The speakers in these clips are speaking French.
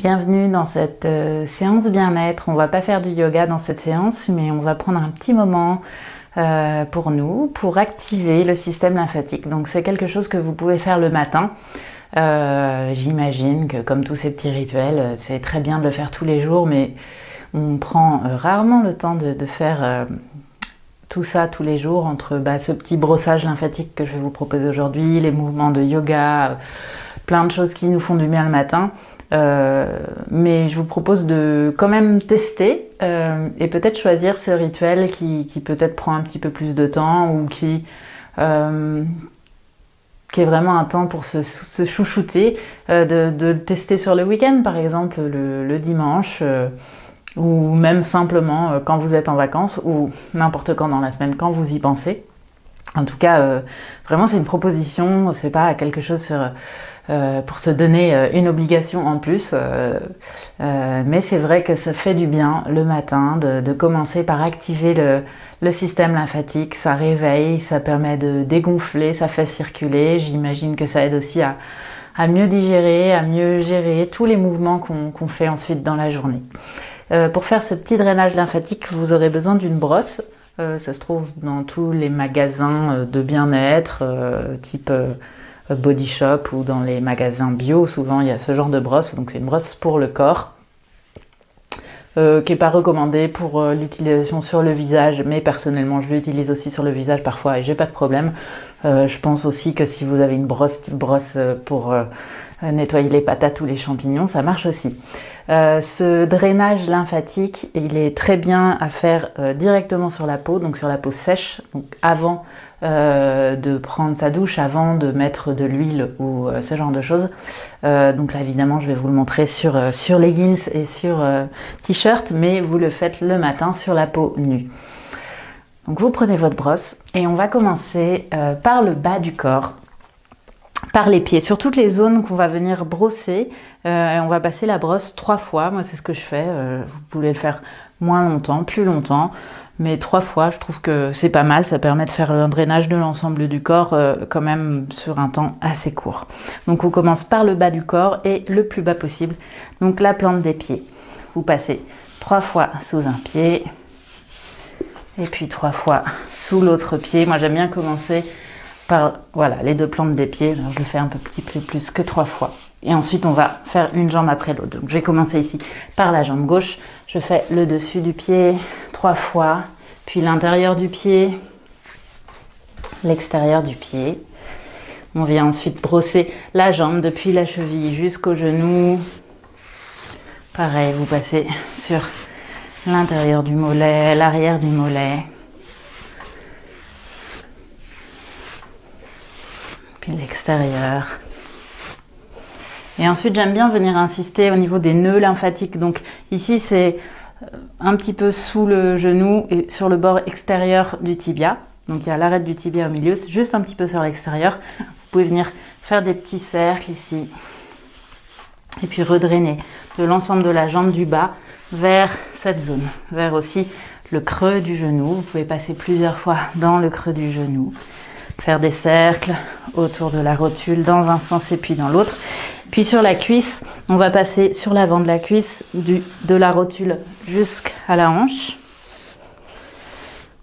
Bienvenue dans cette séance bien-être. On va pas faire du yoga dans cette séance, mais on va prendre un petit moment pour nous, pour activer le système lymphatique. Donc c'est quelque chose que vous pouvez faire le matin. J'imagine que comme tous ces petits rituels, c'est très bien de le faire tous les jours, mais on prend rarement le temps de faire tout ça tous les jours entre ce petit brossage lymphatique que je vais vous proposer aujourd'hui, les mouvements de yoga, plein de choses qui nous font du bien le matin. Mais je vous propose de quand même tester et peut-être choisir ce rituel qui peut-être prend un petit peu plus de temps ou qui est vraiment un temps pour se chouchouter, de le tester sur le week-end par exemple, le dimanche, ou même simplement quand vous êtes en vacances ou n'importe quand dans la semaine quand vous y pensez. En tout cas, vraiment c'est une proposition, c'est pas quelque chose pour se donner une obligation en plus, mais c'est vrai que ça fait du bien le matin de commencer par activer le système lymphatique. Ça réveille, ça permet de dégonfler, ça fait circuler. J'imagine que ça aide aussi à mieux digérer, à mieux gérer tous les mouvements qu'on fait ensuite dans la journée. Pour faire ce petit drainage lymphatique, vous aurez besoin d'une brosse. Ça se trouve dans tous les magasins de bien-être, type Body Shop, ou dans les magasins bio. Souvent il y a ce genre de brosse, donc c'est une brosse pour le corps, qui n'est pas recommandée pour l'utilisation sur le visage, mais personnellement je l'utilise aussi sur le visage parfois et j'ai pas de problème. Je pense aussi que si vous avez une brosse type brosse pour nettoyer les patates ou les champignons, ça marche aussi. Ce drainage lymphatique, il est très bien à faire directement sur la peau, donc sur la peau sèche, donc avant de prendre sa douche, avant de mettre de l'huile ou ce genre de choses. Donc là évidemment je vais vous le montrer sur leggings et sur t-shirt, mais vous le faites le matin sur la peau nue. Donc vous prenez votre brosse et on va commencer par le bas du corps, par les pieds, sur toutes les zones qu'on va venir brosser. On va passer la brosse 3 fois, moi c'est ce que je fais. Vous pouvez le faire moins longtemps, plus longtemps, mais 3 fois je trouve que c'est pas mal. Ça permet de faire un drainage de l'ensemble du corps quand même sur un temps assez court. Donc on commence par le bas du corps et le plus bas possible, donc la plante des pieds. Vous passez 3 fois sous un pied et puis 3 fois sous l'autre pied. Moi j'aime bien commencer par voilà, les 2 plantes des pieds. Alors, je le fais un petit peu plus que 3 fois. Et ensuite, on va faire une jambe après l'autre. Donc, je vais commencer ici par la jambe gauche. Je fais le dessus du pied 3 fois, puis l'intérieur du pied, l'extérieur du pied. On vient ensuite brosser la jambe depuis la cheville jusqu'au genou. Pareil, vous passez sur l'intérieur du mollet, l'arrière du mollet. Puis l'extérieur. Et ensuite, j'aime bien venir insister au niveau des nœuds lymphatiques. Donc ici, c'est un petit peu sous le genou et sur le bord extérieur du tibia. Donc il y a l'arête du tibia au milieu, c'est juste un petit peu sur l'extérieur. Vous pouvez venir faire des petits cercles ici. Et puis redrainer de l'ensemble de la jambe du bas vers cette zone, vers aussi le creux du genou. Vous pouvez passer plusieurs fois dans le creux du genou. Faire des cercles autour de la rotule dans un sens et puis dans l'autre. Puis sur la cuisse, on va passer sur l'avant de la cuisse, de la rotule jusqu'à la hanche.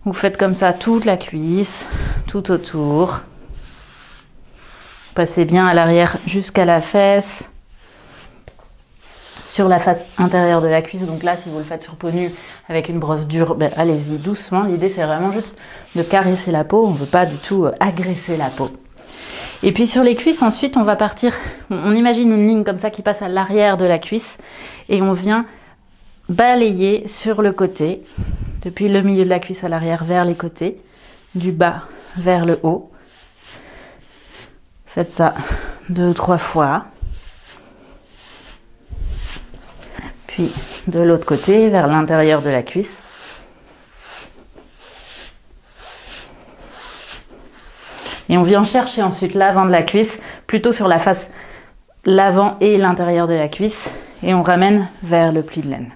Vous faites comme ça toute la cuisse, tout autour. Passez bien à l'arrière jusqu'à la fesse. Sur la face intérieure de la cuisse, donc là si vous le faites sur peau nue avec une brosse dure, allez-y doucement. L'idée c'est vraiment juste de caresser la peau, on ne veut pas du tout agresser la peau. Et puis sur les cuisses ensuite on va partir, on imagine une ligne comme ça qui passe à l'arrière de la cuisse et on vient balayer sur le côté, depuis le milieu de la cuisse à l'arrière vers les côtés, du bas vers le haut. Faites ça 2 ou 3 fois. Puis de l'autre côté, vers l'intérieur de la cuisse. Et on vient chercher ensuite l'avant de la cuisse, plutôt sur la face, l'avant et l'intérieur de la cuisse. Et on ramène vers le pli de laine.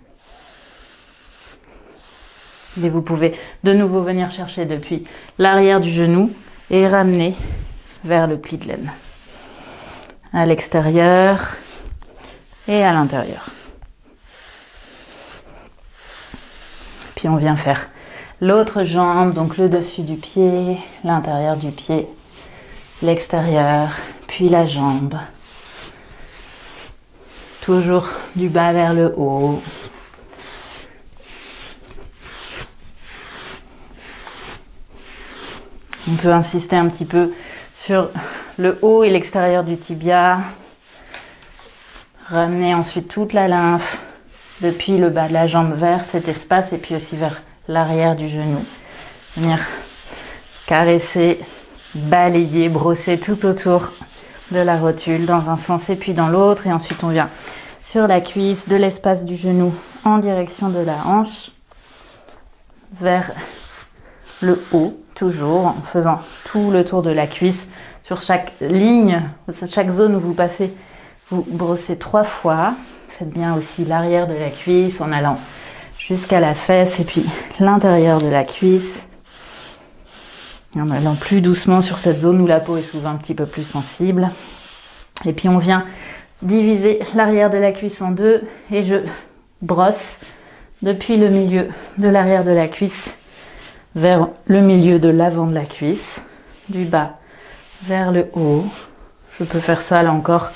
Et vous pouvez de nouveau venir chercher depuis l'arrière du genou et ramener vers le pli de laine. À l'extérieur, et à l'intérieur. Puis on vient faire l'autre jambe, donc le dessus du pied, l'intérieur du pied, l'extérieur, puis la jambe. Toujours du bas vers le haut. On peut insister un petit peu sur le haut et l'extérieur du tibia. Ramener ensuite toute la lymphe depuis le bas de la jambe vers cet espace et puis aussi vers l'arrière du genou. Venir caresser, balayer, brosser tout autour de la rotule dans un sens et puis dans l'autre. Et ensuite on vient sur la cuisse de l'espace du genou en direction de la hanche vers le haut, toujours en faisant tout le tour de la cuisse. Sur chaque ligne, chaque zone où vous passez, vous brossez 3 fois. Faites bien aussi l'arrière de la cuisse en allant jusqu'à la fesse et puis l'intérieur de la cuisse. En allant plus doucement sur cette zone où la peau est souvent un petit peu plus sensible. Et puis on vient diviser l'arrière de la cuisse en deux et je brosse depuis le milieu de l'arrière de la cuisse vers le milieu de l'avant de la cuisse, du bas vers le haut. Je peux faire ça là encore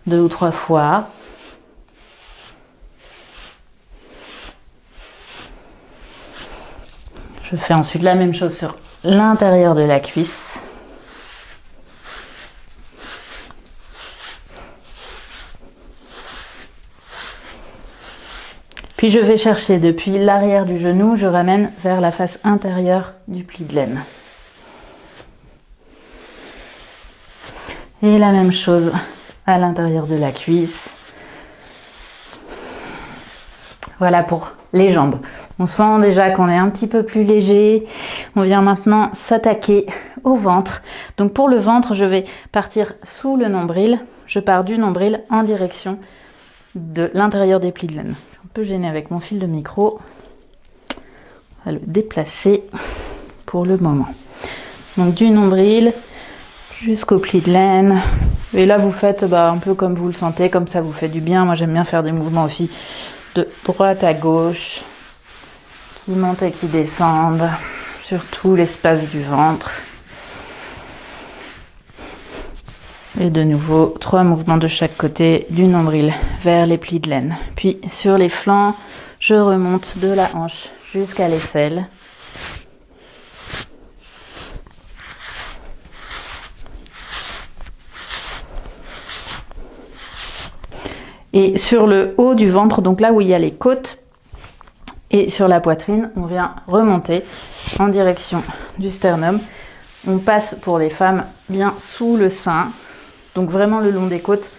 2 ou 3 fois. Je fais ensuite la même chose sur l'intérieur de la cuisse. Puis je vais chercher depuis l'arrière du genou, je ramène vers la face intérieure du pli de laine. Et la même chose à l'intérieur de la cuisse. Voilà pour les jambes. On sent déjà qu'on est un petit peu plus léger. On vient maintenant s'attaquer au ventre. Donc pour le ventre, je vais partir sous le nombril. Je pars du nombril en direction de l'intérieur des plis de laine. Je suis un peu gênée avec mon fil de micro. On va le déplacer pour le moment. Donc du nombril jusqu'au pli de laine. Et là, vous faites un peu comme vous le sentez, comme ça vous fait du bien. Moi, j'aime bien faire des mouvements aussi de droite à gauche, qui montent et qui descendent sur tout l'espace du ventre. Et de nouveau, 3 mouvements de chaque côté, du nombril vers les plis de laine. Puis sur les flancs, je remonte de la hanche jusqu'à l'aisselle. Et sur le haut du ventre, donc là où il y a les côtes, et sur la poitrine, on vient remonter en direction du sternum. On passe pour les femmes bien sous le sein, donc vraiment le long des côtes,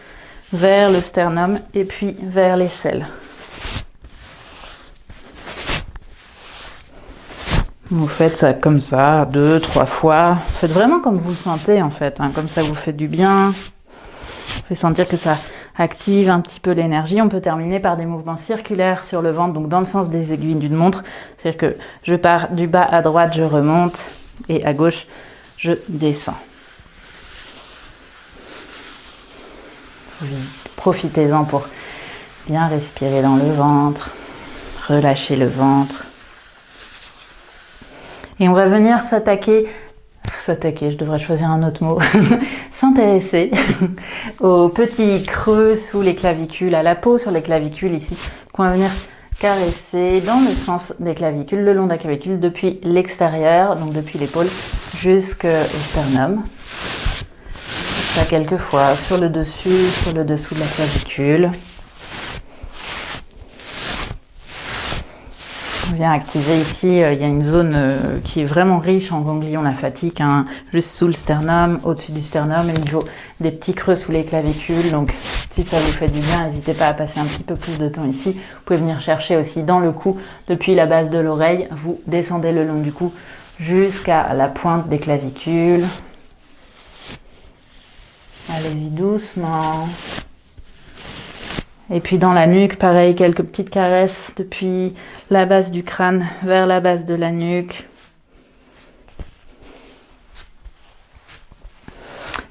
vers le sternum et puis vers l'aisselle. Vous faites ça comme ça, 2, 3 fois. Faites vraiment comme vous le sentez en fait, hein. Comme ça vous fait du bien. Vous fait sentir que ça active un petit peu l'énergie. On peut terminer par des mouvements circulaires sur le ventre, donc dans le sens des aiguilles d'une montre. C'est-à-dire que je pars du bas à droite, je remonte, et à gauche, je descends. Oui, profitez-en pour bien respirer dans le ventre, relâcher le ventre. Et on va venir s'attaquer, je devrais choisir un autre mot, s'intéresser aux petits creux sous les clavicules, à la peau sur les clavicules ici, qu'on va venir caresser dans le sens des clavicules, le long de la clavicule, depuis l'extérieur, donc depuis l'épaule, jusqu'au sternum. Ça quelques fois sur le dessus, sur le dessous de la clavicule. On vient activer ici, il y a une zone qui est vraiment riche en ganglions lymphatiques, hein, juste sous le sternum, au-dessus du sternum, au niveau des petits creux sous les clavicules. Donc si ça vous fait du bien, n'hésitez pas à passer un petit peu plus de temps ici. Vous pouvez venir chercher aussi dans le cou, depuis la base de l'oreille, vous descendez le long du cou jusqu'à la pointe des clavicules. Allez-y doucement. Et puis dans la nuque, pareil, quelques petites caresses depuis la base du crâne vers la base de la nuque.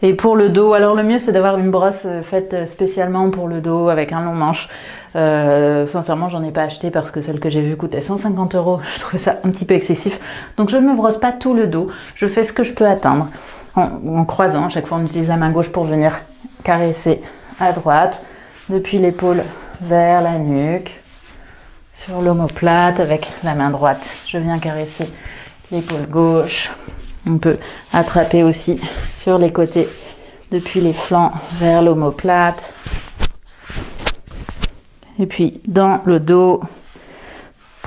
Et pour le dos, alors le mieux c'est d'avoir une brosse faite spécialement pour le dos avec un long manche. Sincèrement, j'en ai pas acheté parce que celle que j'ai vue coûtait 150 €. Je trouvais ça un petit peu excessif. Donc je ne me brosse pas tout le dos. Je fais ce que je peux atteindre en croisant. À chaque fois, on utilise la main gauche pour venir caresser à droite, depuis l'épaule vers la nuque, sur l'omoplate avec la main droite. Je viens caresser l'épaule gauche. On peut attraper aussi sur les côtés depuis les flancs vers l'omoplate. Et puis dans le dos,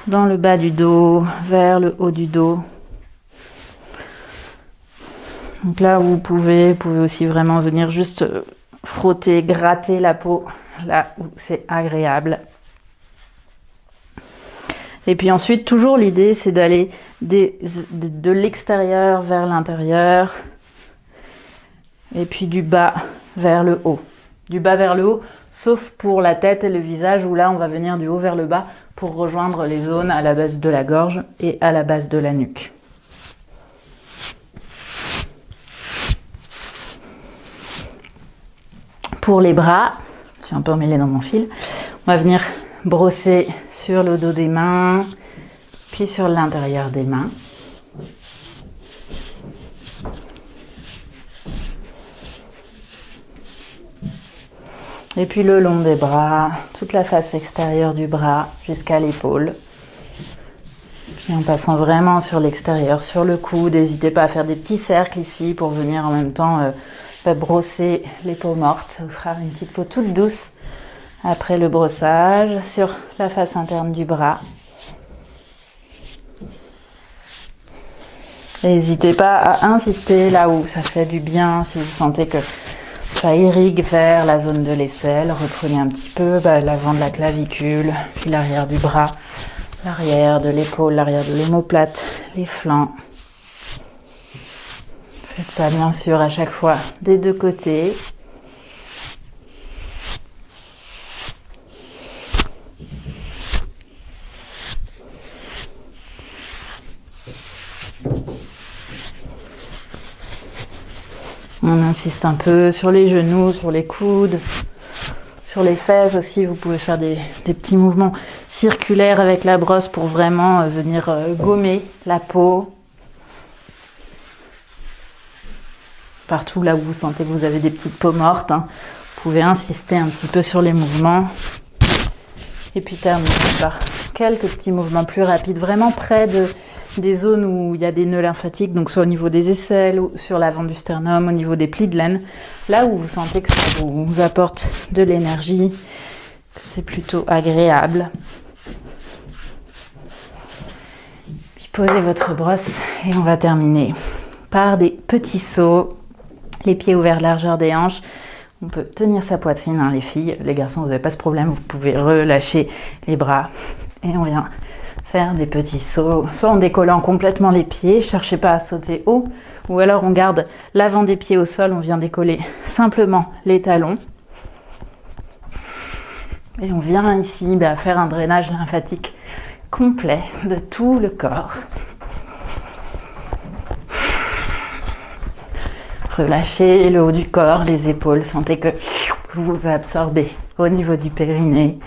dans le bas du dos, vers le haut du dos. Donc là, vous pouvez aussi vraiment venir juste frotter, gratter la peau là où c'est agréable. Et puis ensuite, toujours l'idée, c'est d'aller de l'extérieur vers l'intérieur. Et puis du bas vers le haut. Du bas vers le haut, sauf pour la tête et le visage, où là, on va venir du haut vers le bas pour rejoindre les zones à la base de la gorge et à la base de la nuque. Pour les bras, je suis un peu emmêlée dans mon fil, on va venir brosser sur le dos des mains, puis sur l'intérieur des mains. Et puis le long des bras, toute la face extérieure du bras jusqu'à l'épaule. Puis en passant vraiment sur l'extérieur, sur le coude, n'hésitez pas à faire des petits cercles ici pour venir en même temps brosser les peaux mortes. Ça vous fera une petite peau toute douce après le brossage sur la face interne du bras. N'hésitez pas à insister là où ça fait du bien, si vous sentez que ça irrigue vers la zone de l'aisselle. Reprenez un petit peu l'avant de la clavicule, puis l'arrière du bras, l'arrière de l'épaule, l'arrière de l'omoplate, les flancs. Faites ça bien sûr à chaque fois des deux côtés. On insiste un peu sur les genoux, sur les coudes, sur les fesses aussi. Vous pouvez faire des petits mouvements circulaires avec la brosse pour vraiment venir gommer la peau. Partout là où vous sentez que vous avez des petites peaux mortes, hein, vous pouvez insister un petit peu sur les mouvements. Et puis terminer par quelques petits mouvements plus rapides, vraiment près des zones où il y a des nœuds lymphatiques, donc soit au niveau des aisselles ou sur l'avant du sternum, au niveau des plis de laine, là où vous sentez que ça vous apporte de l'énergie, que c'est plutôt agréable. Puis posez votre brosse et on va terminer par des petits sauts, les pieds ouverts largeur des hanches. On peut tenir sa poitrine, hein, les filles. Les garçons, vous n'avez pas ce problème, vous pouvez relâcher les bras et on vient faire des petits sauts, soit en décollant complètement les pieds, cherchez pas à sauter haut, ou alors on garde l'avant des pieds au sol, on vient décoller simplement les talons. Et on vient ici faire un drainage lymphatique complet de tout le corps. Relâchez le haut du corps, les épaules, sentez que vous absorbez au niveau du périnée.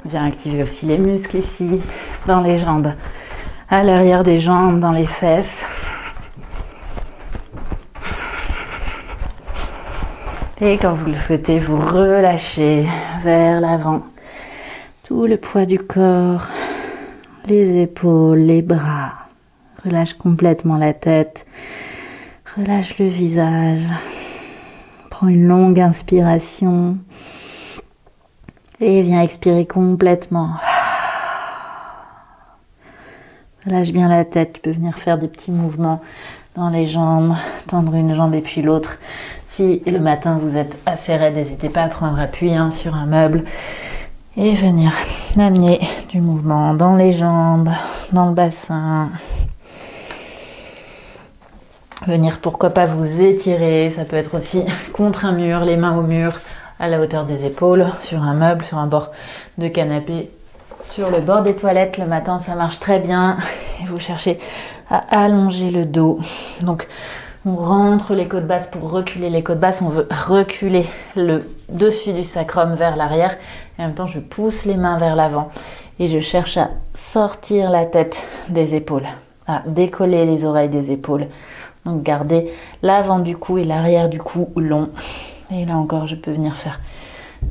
On vient activer aussi les muscles ici, dans les jambes, à l'arrière des jambes, dans les fesses. Et quand vous le souhaitez, vous relâchez vers l'avant tout le poids du corps, les épaules, les bras. Relâche complètement la tête, relâche le visage. Prends une longue inspiration. Et viens expirer complètement. Relâche bien la tête. Tu peux venir faire des petits mouvements dans les jambes, tendre une jambe et puis l'autre. Si le matin vous êtes assez raide, n'hésitez pas à prendre appui sur un meuble et venir amener du mouvement dans les jambes, dans le bassin. Venir pourquoi pas vous étirer. Ça peut être aussi contre un mur, les mains au mur, à la hauteur des épaules, sur un meuble, sur un bord de canapé, sur le bord des toilettes. Le matin, ça marche très bien. Et vous cherchez à allonger le dos. Donc, On rentre les côtes basses pour reculer les côtes basses. On veut reculer le dessus du sacrum vers l'arrière. Et en même temps, je pousse les mains vers l'avant. Et je cherche à sortir la tête des épaules, à décoller les oreilles des épaules. Donc garder l'avant du cou et l'arrière du cou long. Et là encore, je peux venir faire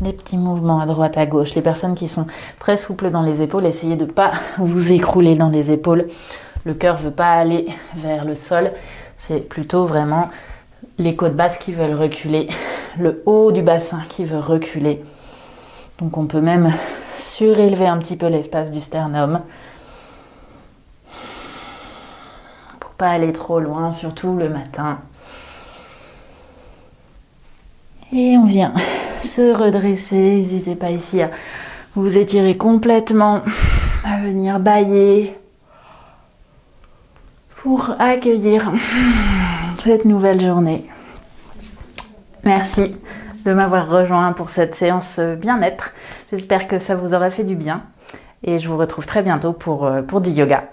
des petits mouvements à droite, à gauche. Les personnes qui sont très souples dans les épaules, essayez de ne pas vous écrouler dans les épaules. Le cœur ne veut pas aller vers le sol. C'est plutôt vraiment les côtes basses qui veulent reculer, le haut du bassin qui veut reculer. Donc on peut même surélever un petit peu l'espace du sternum pour pas aller trop loin, surtout le matin. Et on vient se redresser. N'hésitez pas ici à vous étirer complètement, à venir bâiller pour accueillir cette nouvelle journée. Merci de m'avoir rejoint pour cette séance bien-être. J'espère que ça vous aura fait du bien et je vous retrouve très bientôt pour du yoga.